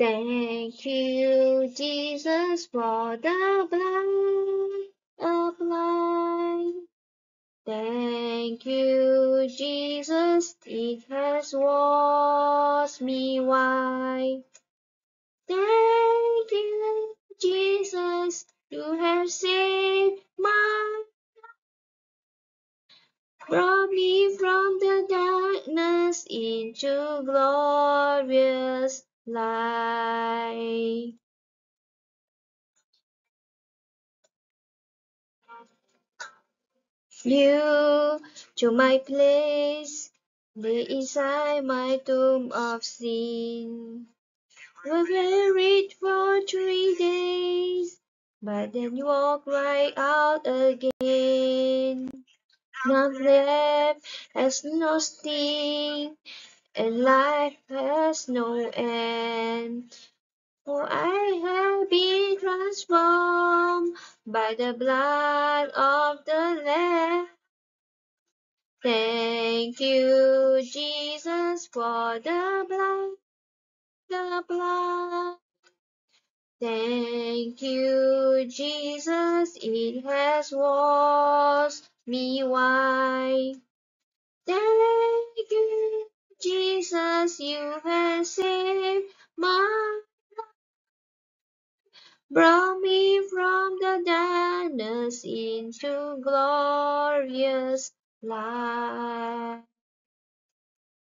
Thank you, Jesus, for the blood applied. Thank you, Jesus, it has washed me white. Thank you, Jesus, you have saved my, brought me from the darkness into glorious light. You to my place, lay inside my tomb of sin. Were buried for 3 days, but then you walk right out again. None left has no sting, and life has no end. For I have been transformed by the blood of the Lamb. Thank you, Jesus, for the blood. Thank you, Jesus, it has washed me white. Thank you, Jesus, you have saved my, brought me from the darkness into glorious light.